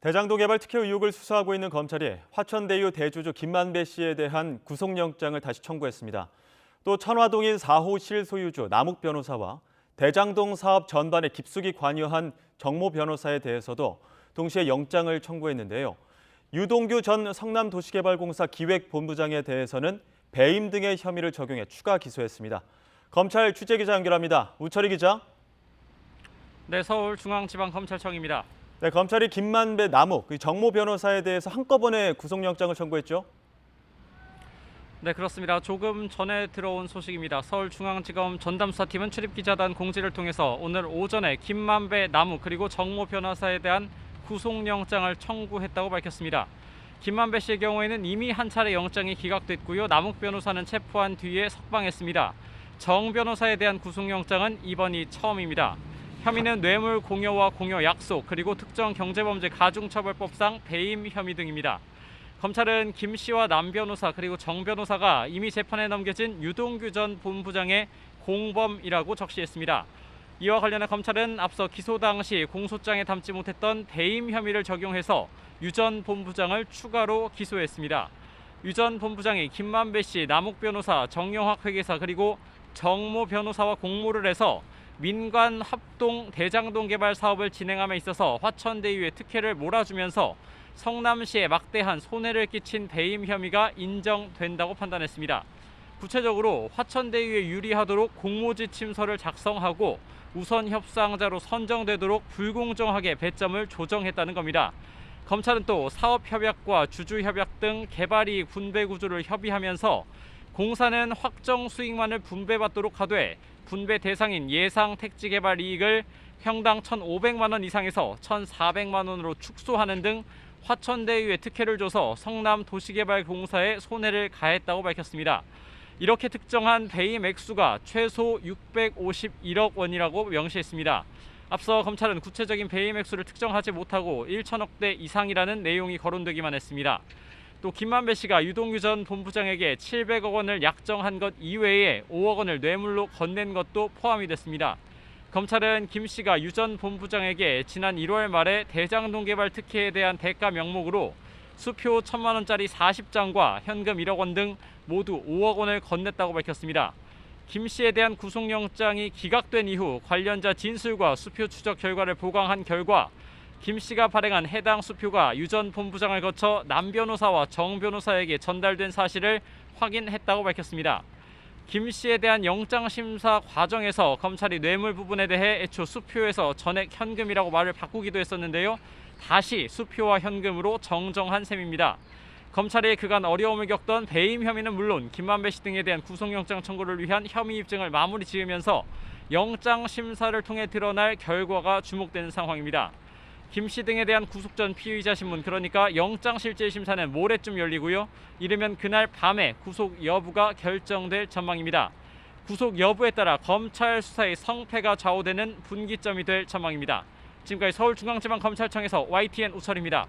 대장동 개발 특혜 의혹을 수사하고 있는 검찰이 화천대유 대주주 김만배 씨에 대한 구속영장을 다시 청구했습니다. 또 천화동인 4호 실소유주 남욱 변호사와 대장동 사업 전반에 깊숙이 관여한 정모 변호사에 대해서도 동시에 영장을 청구했는데요. 유동규 전 성남도시개발공사 기획본부장에 대해서는 배임 등의 혐의를 적용해 추가 기소했습니다. 검찰 취재기자 연결합니다. 우철희 기자. 네, 서울중앙지방검찰청입니다. 네, 검찰이 김만배, 남욱, 정모 변호사에 대해서 한꺼번에 구속영장을 청구했죠? 네, 그렇습니다. 조금 전에 들어온 소식입니다. 서울중앙지검 전담수사팀은 출입기자단 공지를 통해서 오늘 오전에 김만배, 남욱 그리고 정모 변호사에 대한 구속영장을 청구했다고 밝혔습니다. 김만배 씨의 경우에는 이미 한 차례 영장이 기각됐고요. 남욱 변호사는 체포한 뒤에 석방했습니다. 정 변호사에 대한 구속영장은 이번이 처음입니다. 혐의는 뇌물 공여와 공여 약속 그리고 특정 경제범죄 가중처벌법상 배임 혐의 등입니다. 검찰은 김 씨와 남 변호사 그리고 정 변호사가 이미 재판에 넘겨진 유동규 전 본부장의 공범이라고 적시했습니다. 이와 관련해 검찰은 앞서 기소 당시 공소장에 담지 못했던 배임 혐의를 적용해서 유 전 본부장을 추가로 기소했습니다. 유 전 본부장이 김만배 씨, 남욱 변호사, 정영학 회계사 그리고 정모 변호사와 공모를 해서 민관 합동 대장동 개발 사업을 진행함에 있어서 화천대유의 특혜를 몰아주면서 성남시에 막대한 손해를 끼친 배임 혐의가 인정된다고 판단했습니다. 구체적으로 화천대유에 유리하도록 공모지침서를 작성하고 우선 협상자로 선정되도록 불공정하게 배점을 조정했다는 겁니다. 검찰은 또 사업협약과 주주협약 등 개발이익 분배 구조를 협의하면서 공사는 확정 수익만을 분배받도록 하되 분배 대상인 예상 택지 개발 이익을 평당 1,500만 원 이상에서 1,400만 원으로 축소하는 등 화천대유에 특혜를 줘서 성남도시개발공사에 손해를 가했다고 밝혔습니다. 이렇게 특정한 배임 액수가 최소 651억 원이라고 명시했습니다. 앞서 검찰은 구체적인 배임 액수를 특정하지 못하고 1천억대 이상이라는 내용이 거론되기만 했습니다. 또 김만배 씨가 유동규 전 본부장에게 700억 원을 약정한 것 이외에 5억 원을 뇌물로 건넨 것도 포함이 됐습니다. 검찰은 김 씨가 유 전 본부장에게 지난 1월 말에 대장동 개발 특혜에 대한 대가 명목으로 수표 1,000만 원짜리 40장과 현금 1억 원 등 모두 5억 원을 건넸다고 밝혔습니다. 김 씨에 대한 구속영장이 기각된 이후 관련자 진술과 수표 추적 결과를 보강한 결과 김 씨가 발행한 해당 수표가 유 전 본부장을 거쳐 남 변호사와 정 변호사에게 전달된 사실을 확인했다고 밝혔습니다. 김 씨에 대한 영장심사 과정에서 검찰이 뇌물 부분에 대해 애초 수표에서 전액 현금이라고 말을 바꾸기도 했었는데요. 다시 수표와 현금으로 정정한 셈입니다. 검찰이 그간 어려움을 겪던 배임 혐의는 물론 김만배 씨 등에 대한 구속영장 청구를 위한 혐의 입증을 마무리 지으면서 영장심사를 통해 드러날 결과가 주목되는 상황입니다. 김 씨 등에 대한 구속 전 피의자 신문, 그러니까 영장실질심사는 모레쯤 열리고요. 이르면 그날 밤에 구속 여부가 결정될 전망입니다. 구속 여부에 따라 검찰 수사의 성패가 좌우되는 분기점이 될 전망입니다. 지금까지 서울중앙지방검찰청에서 YTN 우철입니다.